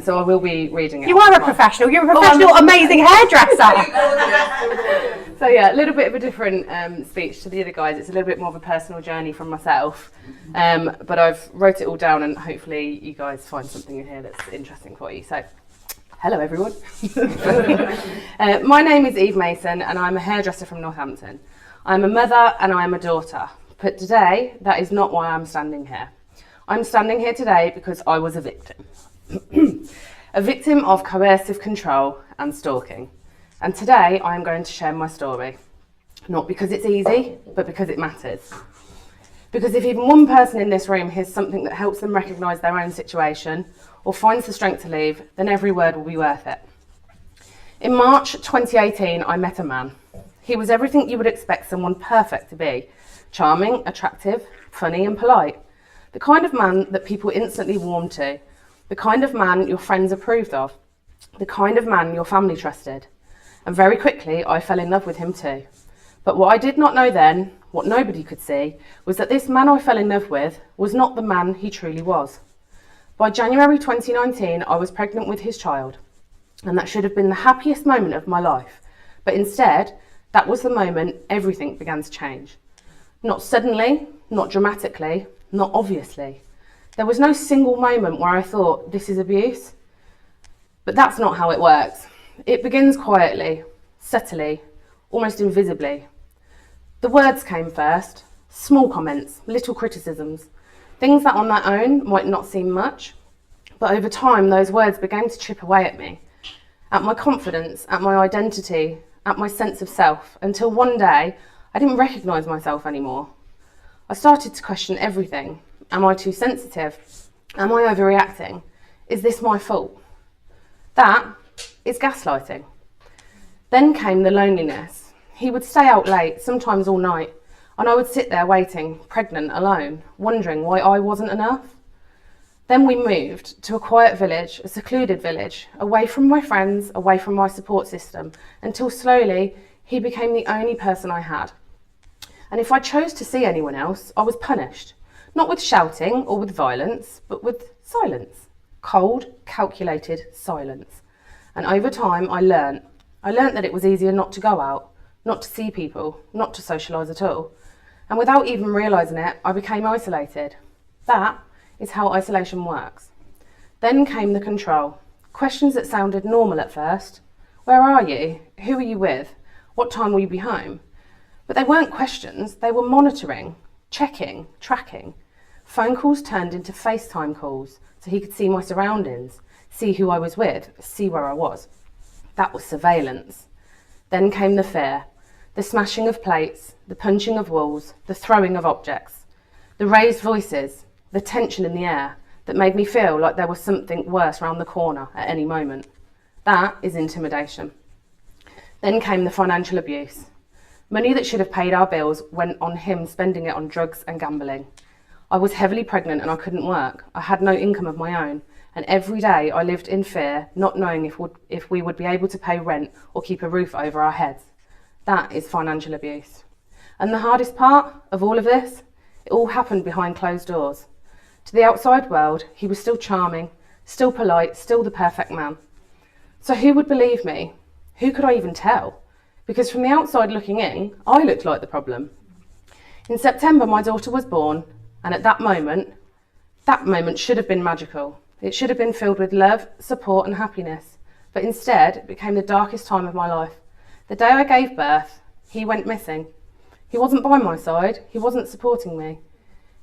So I will be reading it. You are a professional. You're a professional, amazing hairdresser. So yeah, a little bit of a different speech to the other guys. It's a little bit more of a personal journey from myself. But I've wrote it all down, and hopefully you guys find something in here that's interesting for you. So, hello everyone. My name is Eve Mason, and I'm a hairdresser from Northampton. I'm a mother and I'm a daughter. But today, that is not why I'm standing here. I'm standing here today because I was a victim. A victim of coercive control and stalking. And today I am going to share my story. Not because it's easy, but because it matters. Because if even one person in this room hears something that helps them recognise their own situation or finds the strength to leave, then every word will be worth it. In March 2018, I met a man. He was everything you would expect someone perfect to be. Charming, attractive, funny and polite. The kind of man that people instantly warmed to. The kind of man your friends approved of. The kind of man your family trusted. And very quickly, I fell in love with him too. But what I did not know then, what nobody could see, was that this man I fell in love with was not the man he truly was. By January 2019, I was pregnant with his child. And that should have been the happiest moment of my life. But instead, that was the moment everything began to change. Not suddenly, not dramatically, not obviously. There was no single moment where I thought, this is abuse. But that's not how it works. It begins quietly, subtly, almost invisibly. The words came first, small comments, little criticisms, things that on their own might not seem much, but over time those words began to chip away at me, at my confidence, at my identity, at my sense of self, until one day I didn't recognise myself anymore. I started to question everything. Am I too sensitive? Am I overreacting? Is this my fault? That is gaslighting. Then came the loneliness. He would stay out late, sometimes all night, and I would sit there waiting, pregnant, alone, wondering why I wasn't enough. Then we moved to a quiet village, a secluded village, away from my friends, away from my support system, until slowly he became the only person I had. And if I chose to see anyone else, I was punished. Not with shouting or with violence, but with silence. Cold, calculated silence. And over time, I learnt that it was easier not to go out, not to see people, not to socialise at all. And without even realising it, I became isolated. That is how isolation works. Then came the control. Questions that sounded normal at first. Where are you? Who are you with? What time will you be home? But they weren't questions, they were monitoring, checking, tracking. Phone calls turned into FaceTime calls so he could see my surroundings, see who I was with, see where I was. That was surveillance. Then came the fear, the smashing of plates, the punching of walls, the throwing of objects, the raised voices, the tension in the air that made me feel like there was something worse round the corner at any moment. That is intimidation. Then came the financial abuse. Money that should have paid our bills went on him spending it on drugs and gambling. I was heavily pregnant and I couldn't work. I had no income of my own. And every day I lived in fear, not knowing if we would be able to pay rent or keep a roof over our heads. That is financial abuse. And the hardest part of all of this, it all happened behind closed doors. To the outside world, he was still charming, still polite, still the perfect man. So who would believe me? Who could I even tell? Because from the outside looking in, I looked like the problem. In September, my daughter was born, and at that moment should have been magical. It should have been filled with love, support and happiness. But instead, it became the darkest time of my life. The day I gave birth, he went missing. He wasn't by my side. He wasn't supporting me.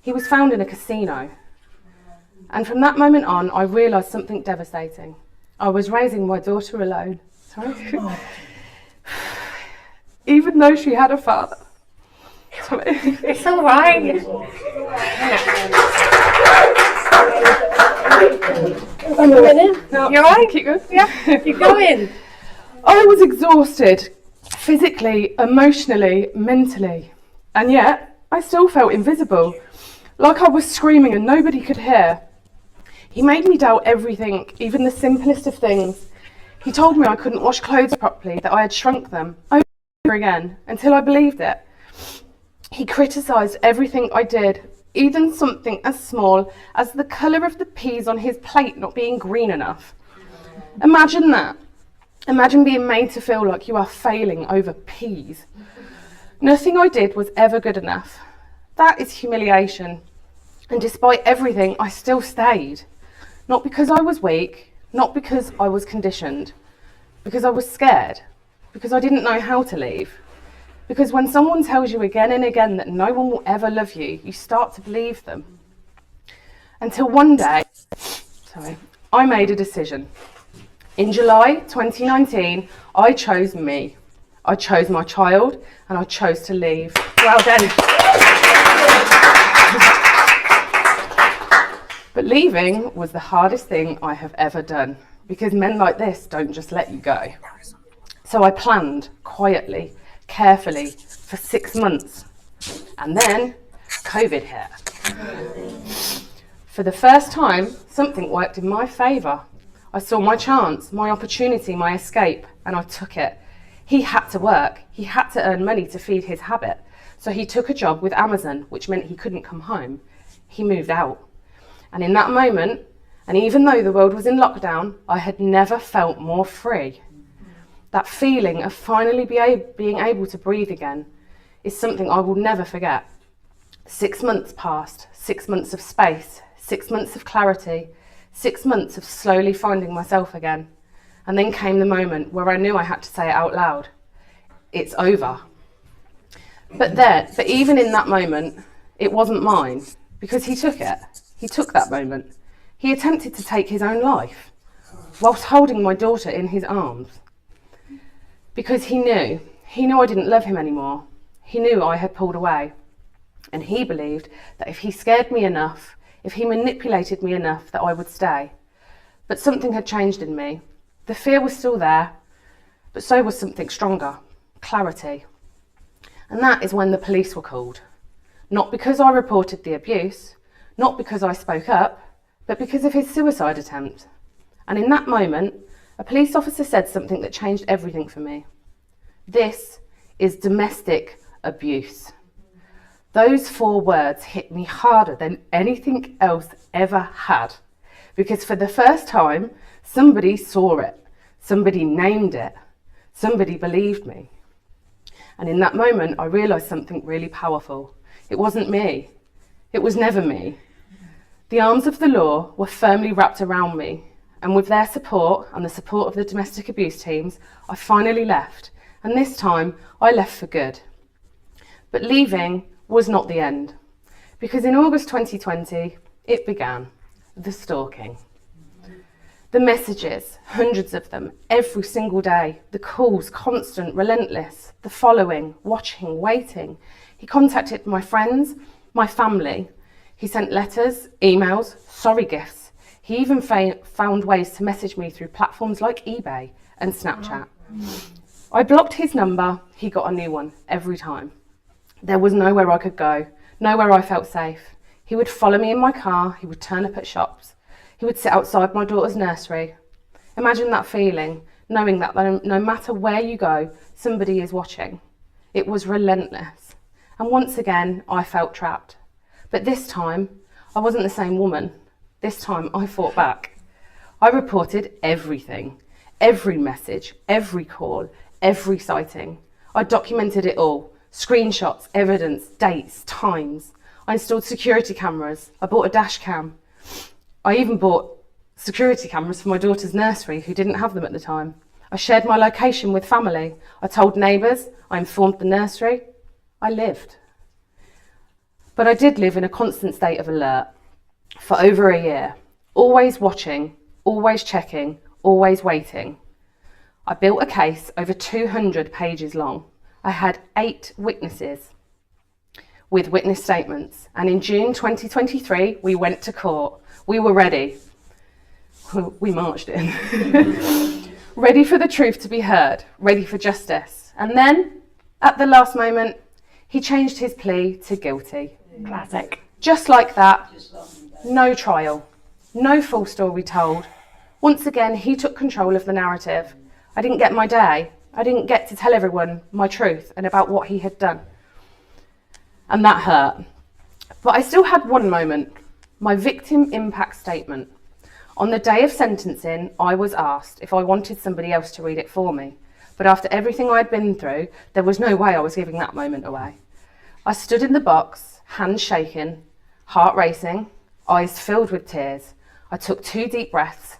He was found in a casino. And from that moment on, I realised something devastating. I was raising my daughter alone. Sorry. Even though she had a father. Sorry. It's all right. No, you're right. Keep going. Yeah, keep going. I was exhausted, physically, emotionally, mentally, and yet I still felt invisible, like I was screaming and nobody could hear. He made me doubt everything, even the simplest of things. He told me I couldn't wash clothes properly, that I had shrunk them, over again, until I believed it. He criticised everything I did, even something as small as the colour of the peas on his plate not being green enough. Imagine that. Imagine being made to feel like you are failing over peas. Nothing I did was ever good enough. That is humiliation. And despite everything, I still stayed. Not because I was weak, not because I was conditioned, because I was scared, because I didn't know how to leave. Because when someone tells you again and again that no one will ever love you, you start to believe them. Until one day, I made a decision. In July 2019, I chose me. I chose my child and I chose to leave. Well done. But leaving was the hardest thing I have ever done, because men like this don't just let you go. So I planned quietly, carefully for 6 months, and then COVID hit. For the first time, something worked in my favour. I saw my chance, my opportunity, my escape, and I took it. He had to work. He had to earn money to feed his habit. So he took a job with Amazon, which meant he couldn't come home. He moved out. And in that moment, and even though the world was in lockdown, I had never felt more free. That feeling of finally being able to breathe again is something I will never forget. 6 months passed, 6 months of space, 6 months of clarity, 6 months of slowly finding myself again. And then came the moment where I knew I had to say it out loud. It's over. But even in that moment, it wasn't mine, because he took it. He took that moment. He attempted to take his own life whilst holding my daughter in his arms. Because he knew I didn't love him anymore. He knew I had pulled away. And he believed that if he scared me enough, if he manipulated me enough, that I would stay. But something had changed in me. The fear was still there, but so was something stronger, clarity. And that is when the police were called. Not because I reported the abuse, not because I spoke up, but because of his suicide attempt. And in that moment, a police officer said something that changed everything for me. This is domestic abuse. Those 4 words hit me harder than anything else ever had, because for the first time, somebody saw it, somebody named it, somebody believed me. And in that moment, I realised something really powerful. It wasn't me. It was never me. The arms of the law were firmly wrapped around me, and with their support and the support of the domestic abuse teams, I finally left, and this time I left for good. But leaving was not the end, because in August 2020, it began, the stalking. The messages, hundreds of them, every single day, the calls, constant, relentless, the following, watching, waiting. He contacted my friends, my family. He sent letters, emails, sorry gifts. He even found ways to message me through platforms like eBay and Snapchat. I blocked his number, he got a new one every time. There was nowhere I could go, nowhere I felt safe. He would follow me in my car, he would turn up at shops, he would sit outside my daughter's nursery. Imagine that feeling, knowing that no matter where you go, somebody is watching. It was relentless. And once again, I felt trapped. But this time, I wasn't the same woman. This time, I fought back. I reported everything, every message, every call, every sighting. I documented it all, screenshots, evidence, dates, times. I installed security cameras. I bought a dash cam. I even bought security cameras for my daughter's nursery, who didn't have them at the time. I shared my location with family. I told neighbours. I informed the nursery. I lived. But I did live in a constant state of alert for over a year, always watching, always checking, always waiting. I built a case over 200 pages long. I had 8 witnesses with witness statements. And in June 2023, we went to court. We were ready. We marched in. Ready for the truth to be heard, ready for justice. And then, at the last moment, he changed his plea to guilty. Classic. Just like that, no trial, no full story told. Once again, he took control of the narrative. I didn't get my day. I didn't get to tell everyone my truth and about what he had done. And that hurt. But I still had one moment, my victim impact statement. On the day of sentencing, I was asked if I wanted somebody else to read it for me. But after everything I'd been through, there was no way I was giving that moment away. I stood in the box, hands shaking, heart racing, eyes filled with tears. I took 2 deep breaths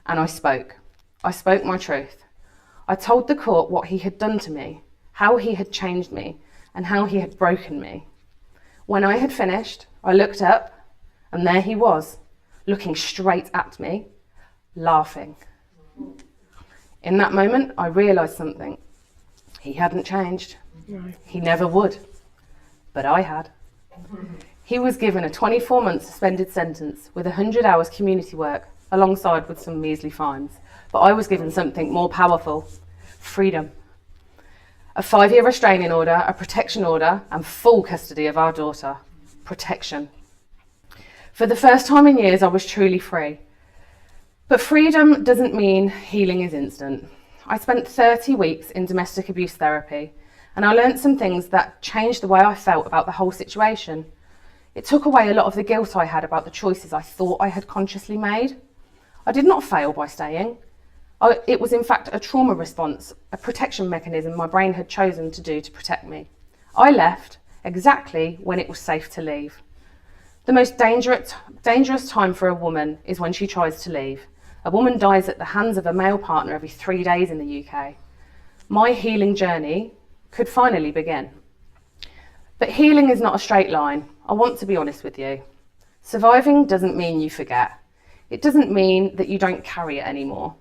and I spoke. I spoke my truth. I told the court what he had done to me, how he had changed me, and how he had broken me. When I had finished, I looked up and there he was, looking straight at me, laughing. In that moment, I realised something. He hadn't changed. No. He never would. But I had. He was given a 24-month suspended sentence with 100 hours community work alongside with some measly fines. But I was given something more powerful, freedom. A 5-year restraining order, a protection order, and full custody of our daughter. Protection. For the first time in years, I was truly free. But freedom doesn't mean healing is instant. I spent 30 weeks in domestic abuse therapy, and I learnt some things that changed the way I felt about the whole situation. It took away a lot of the guilt I had about the choices I thought I had consciously made. I did not fail by staying. It was in fact a trauma response, a protection mechanism my brain had chosen to do to protect me. I left exactly when it was safe to leave. The most dangerous time for a woman is when she tries to leave. A woman dies at the hands of a male partner every 3 days in the UK. My healing journey could finally begin. But healing is not a straight line. I want to be honest with you. Surviving doesn't mean you forget. It doesn't mean that you don't carry it anymore.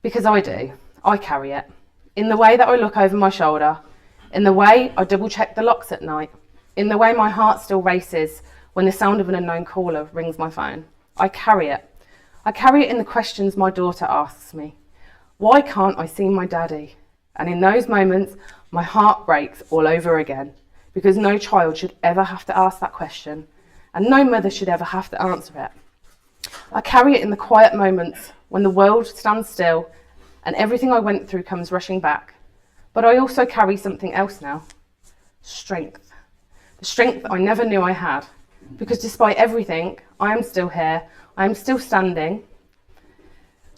Because I do. I carry it. In the way that I look over my shoulder, in the way I double check the locks at night, in the way my heart still races when the sound of an unknown caller rings my phone. I carry it. I carry it in the questions my daughter asks me. Why can't I see my daddy? And in those moments, my heart breaks all over again, because no child should ever have to ask that question, and no mother should ever have to answer it. I carry it in the quiet moments when the world stands still and everything I went through comes rushing back. But I also carry something else now. Strength. The strength that I never knew I had. Because despite everything, I am still here. I am still standing.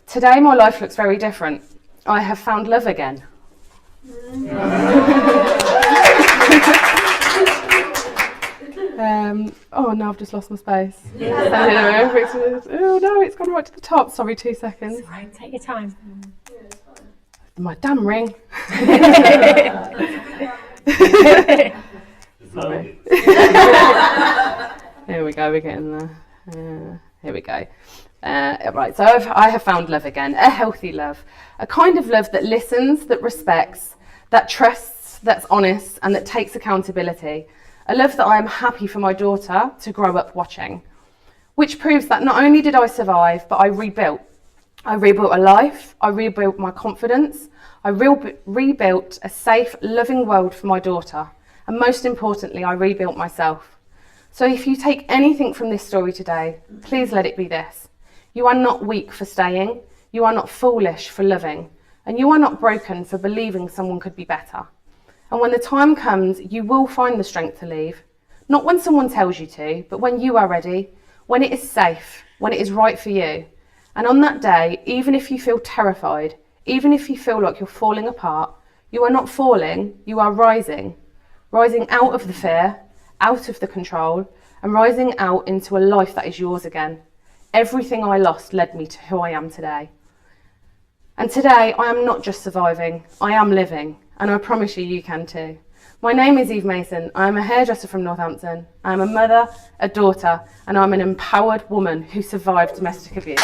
Today, my life looks very different. I have found love again. Oh, now I've just lost my space. Oh no, it's gone right to the top. Sorry, 2 seconds. It's fine, take your time. My damn ring. Sorry. Here we go, we're getting there. Here we go. Right, so I have found love again, a healthy love, a kind of love that listens, that respects, that trusts, that's honest, and that takes accountability. A love that I am happy for my daughter to grow up watching, which proves that not only did I survive, but I rebuilt. I rebuilt a life, I rebuilt my confidence, I rebuilt a safe, loving world for my daughter, and most importantly, I rebuilt myself. So if you take anything from this story today, please let it be this. You are not weak for staying, you are not foolish for loving, and you are not broken for believing someone could be better. And when the time comes, you will find the strength to leave. Not when someone tells you to, but when you are ready, when it is safe, when it is right for you. And on that day, even if you feel terrified, even if you feel like you're falling apart, you are not falling, you are rising. Rising out of the fear, out of the control, and rising out into a life that is yours again. Everything I lost led me to who I am today. And today, I am not just surviving, I am living. And I promise you, you can too. My name is Eve Mason. I am a hairdresser from Northampton. I am a mother, a daughter, and I'm an empowered woman who survived domestic abuse.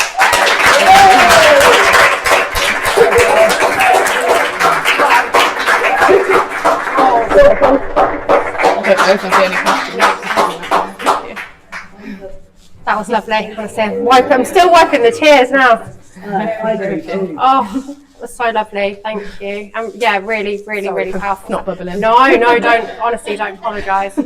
That was lovely. Honestly, I'm still wiping the tears now. Oh, it was so lovely. Thank you. Yeah, really, really, really powerful. Not bubbling. No, don't. Honestly, don't apologise.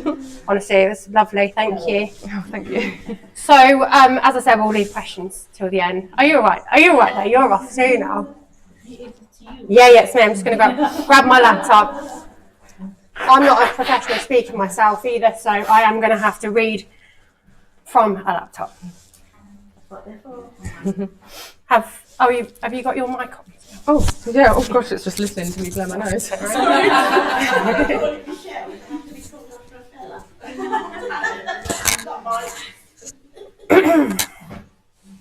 Honestly, it was lovely. Thank you. Oh, thank you. So, as I said, we'll leave questions till the end. Are you all right? Are you all right there? You're off too now. Yeah, it's me. I'm just going to grab my laptop. I'm not a professional speaker myself either, so I am going to have to read from a laptop. Have you got your mic on? Oh, yeah. Oh, gosh, it's just listening to me blow my nose.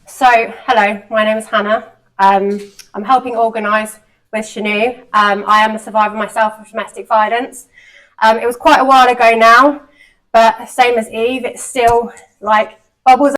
So, hello, my name is Hannah. I'm helping organise with Shanu. I am a survivor myself of domestic violence. It was quite a while ago now, but same as Eve, it's still like bubbles